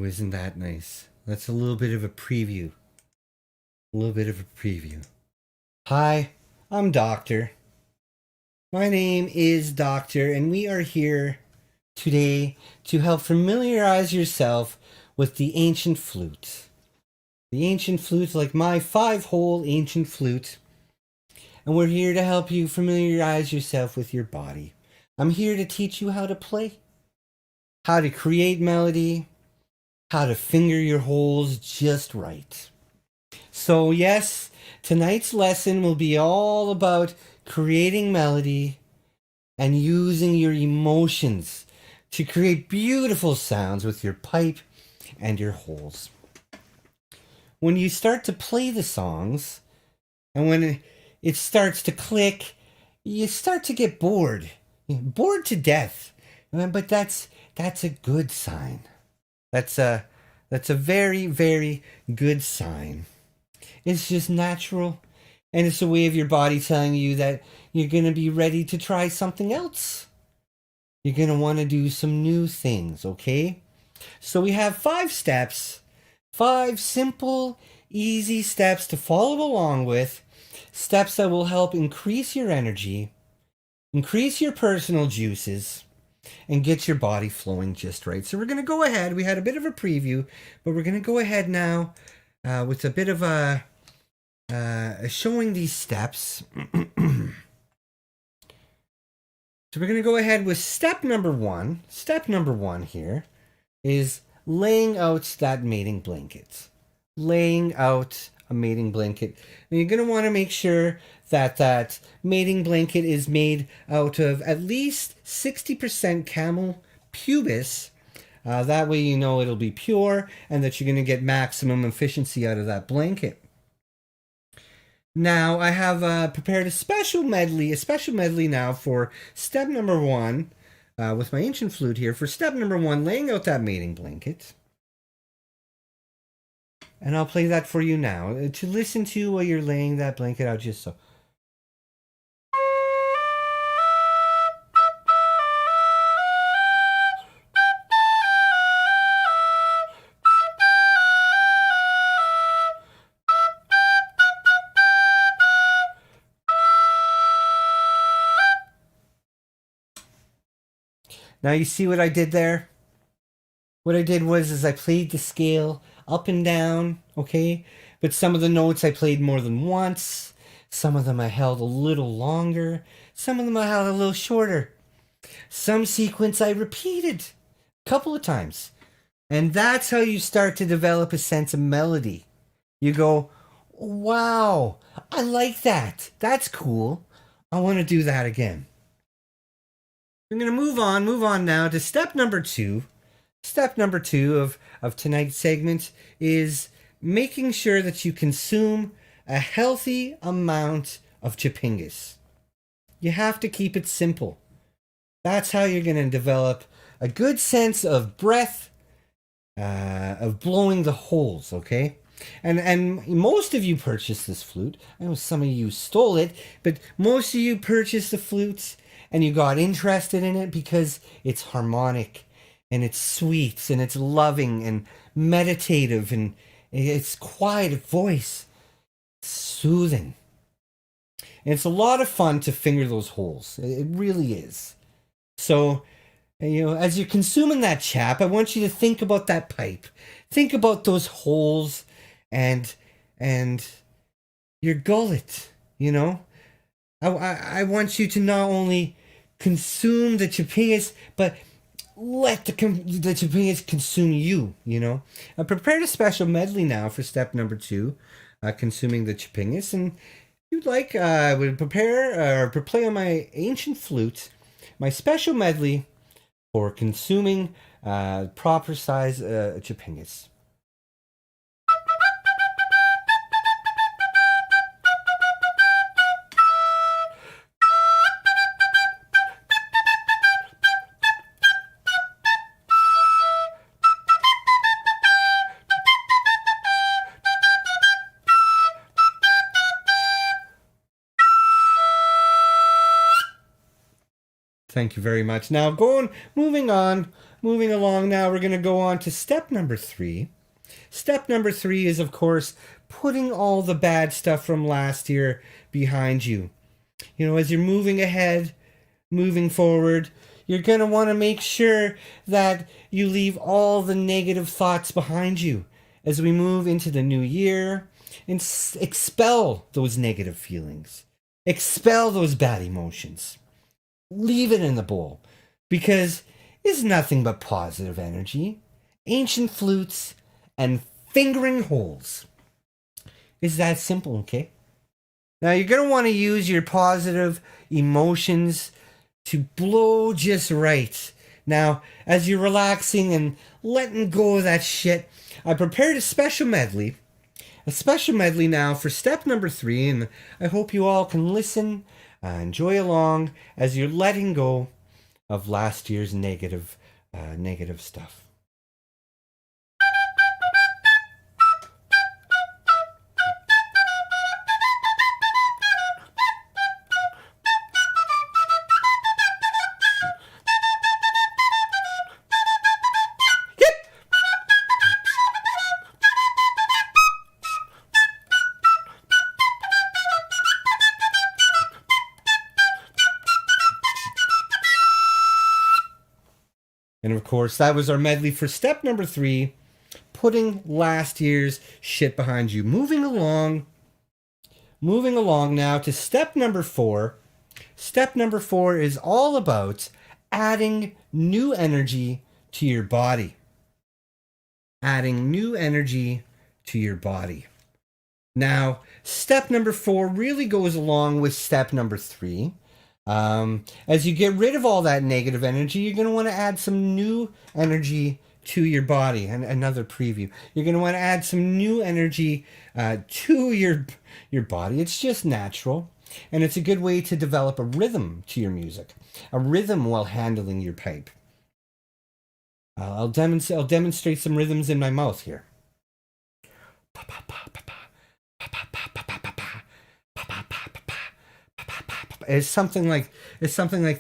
isn't that nice? That's a little bit of a preview. A little bit of a preview. Hi, I'm Doctor. My name is Doctor, and we are here today to help familiarize yourself with the ancient flute. The ancient flute, like my 5-hole ancient flute. And we're here to help you familiarize yourself with your body. I'm here to teach you how to play, how to create melody, how to finger your holes just right. So yes, tonight's lesson will be all about creating melody and using your emotions to create beautiful sounds with your pipe and your holes. When you start to play the songs, and when it starts to click, you start to get bored. Bored to death. But that's a good sign. That's a very, very good sign. It's just natural, and it's a way of your body telling you that you're going to be ready to try something else. You're going to want to do some new things, okay? So we have 5 steps, 5 simple, easy steps to follow along with, steps that will help increase your energy, increase your personal juices, and get your body flowing just right. So we're going to go ahead. We had a bit of a preview, but we're going to go ahead now with a bit of a showing these steps. So we're going to go ahead with step number 1. Step number 1 here is laying out that mating blanket. Laying out a mating blanket. And you're going to want to make sure that that mating blanket is made out of at least 60% camel pubis. That way you know it'll be pure and that you're going to get maximum efficiency out of that blanket. Now I have prepared a special medley now for step number 1 with my ancient flute here. For step number 1, laying out that mating blanket. And I'll play that for you now to listen to while you're laying that blanket out just so. Now you see what I did there? What I did was I played the scale up and down, okay? But some of the notes I played more than once. Some of them I held a little longer. Some of them I held a little shorter. Some sequence I repeated a couple of times. And that's how you start to develop a sense of melody. You go, wow, I like that. That's cool. I want to do that again. We're going to move on now to step number 2. Step number 2 of tonight's segment is making sure that you consume a healthy amount of topangas. You have to keep it simple. That's how you're going to develop a good sense of breath, of blowing the holes, okay? And most of you purchased this flute. I know some of you stole it, but most of you purchased the flutes and you got interested in it because it's harmonic and it's sweet and it's loving and meditative and it's quiet voice. It's soothing. And it's a lot of fun to finger those holes. It really is. So, as you're consuming that chap, I want you to think about that pipe. Think about those holes and your gullet, I want you to not only consume the topangas, but let the topangas consume you, I prepared a special medley now for step number 2, consuming the topangas. And if you'd like, I would prepare or play on my ancient flute my special medley for consuming proper size topangas. Thank you very much. Now, moving along now, we're going to go on to step number 3. Step number 3 is, of course, putting all the bad stuff from last year behind you. You know, as you're moving ahead, moving forward, you're going to want to make sure that you leave all the negative thoughts behind you as we move into the new year, and expel those negative feelings. Expel those bad emotions. Leave it in the bowl, because it's nothing but positive energy, ancient flutes, and fingering holes. It's that simple, okay? Now you're going to want to use your positive emotions to blow just right. Now, as you're relaxing and letting go of that shit, I prepared a special medley now for step number 3, and I hope you all can listen, enjoy along as you're letting go of last year's negative stuff. And of course, that was our medley for step number 3, putting last year's shit behind you. Moving along now to step number 4. Step number 4 is all about adding new energy to your body. Adding new energy to your body. Now, step number 4 really goes along with step number 3. As you get rid of all that negative energy, you're going to want to add some new energy to your body. And another preview. You're going to want to add some new energy to your body. It's just natural. And it's a good way to develop a rhythm to your music. A rhythm while handling your pipe. I'll demonstrate some rhythms in my mouth here. It's something like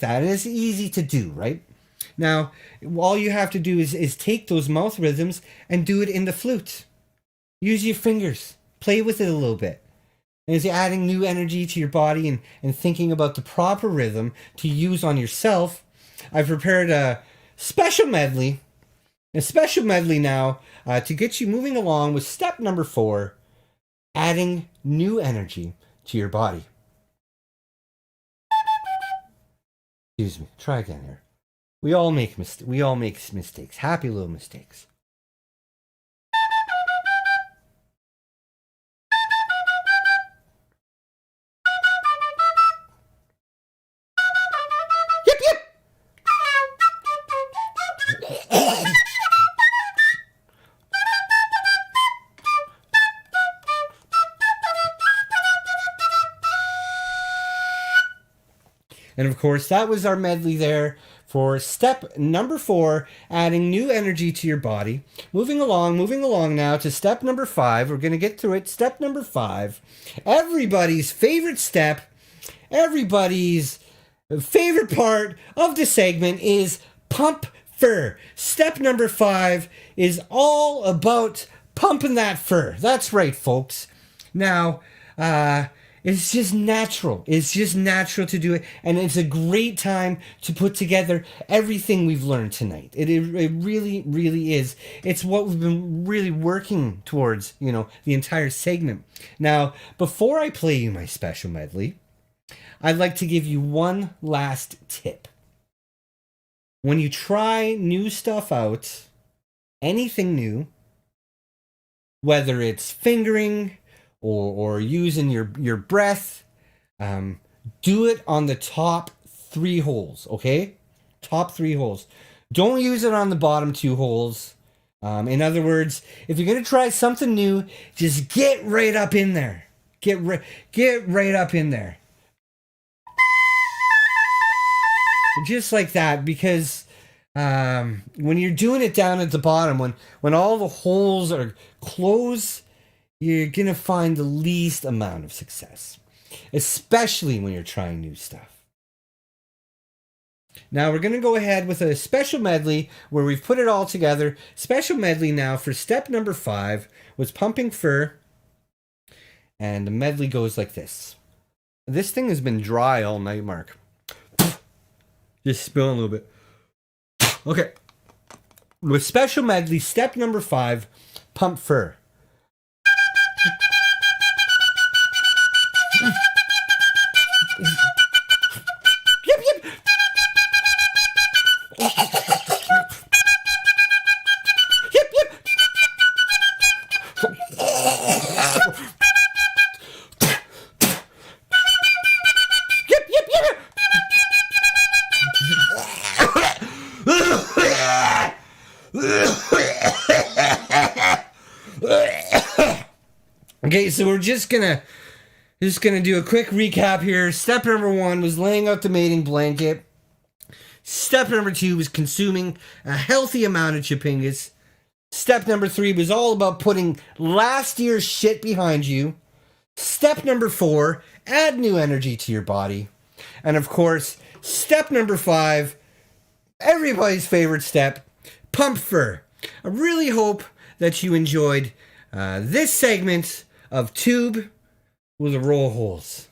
that. And it's easy to do, right? Now, all you have to do is take those mouth rhythms and do it in the flute. Use your fingers. Play with it a little bit. And as you're adding new energy to your body and thinking about the proper rhythm to use on yourself, I've prepared a special medley now to get you moving along with step number 4, adding new energy to your body. Excuse me. Try again here. We all make mistakes. Happy little mistakes. Yip yip. And of course, that was our medley there for step number 4, adding new energy to your body. Moving along now to step number 5. We're going to get through it. Step number 5. Everybody's favorite step, everybody's favorite part of the segment is pump fur. Step number 5 is all about pumping that fur. That's right, folks. Now, it's just natural. It's just natural to do it. And it's a great time to put together everything we've learned tonight. It really, really is. It's what we've been really working towards, the entire segment. Now, before I play you my special medley, I'd like to give you one last tip. When you try new stuff out, anything new, whether it's fingering, or using your breath, do it on the top 3 holes, okay? Top 3 holes. Don't use it on the bottom 2 holes. In other words, if you're going to try something new, just get right up in there. Get right up in there. Just like that, because when you're doing it down at the bottom, when all the holes are closed, you're going to find the least amount of success, especially when you're trying new stuff. Now we're going to go ahead with a special medley where we've put it all together. Special medley now for step number 5 was pumping fur. And the medley goes like this. This thing has been dry all night, Mark. Just spilling a little bit. Okay. With special medley, step number 5, pump fur. Yep, yep. Yep, yep. Yep, yep, yep. Okay, so we're just gonna do a quick recap here. Step number 1 was laying out the mating blanket. Step number 2 was consuming a healthy amount of topangas. Step number 3 was all about putting last year's shit behind you. Step number 4, add new energy to your body. And of course, step number 5, everybody's favorite step, pump fur. I really hope that you enjoyed this segment of Tube with the Roll Holes.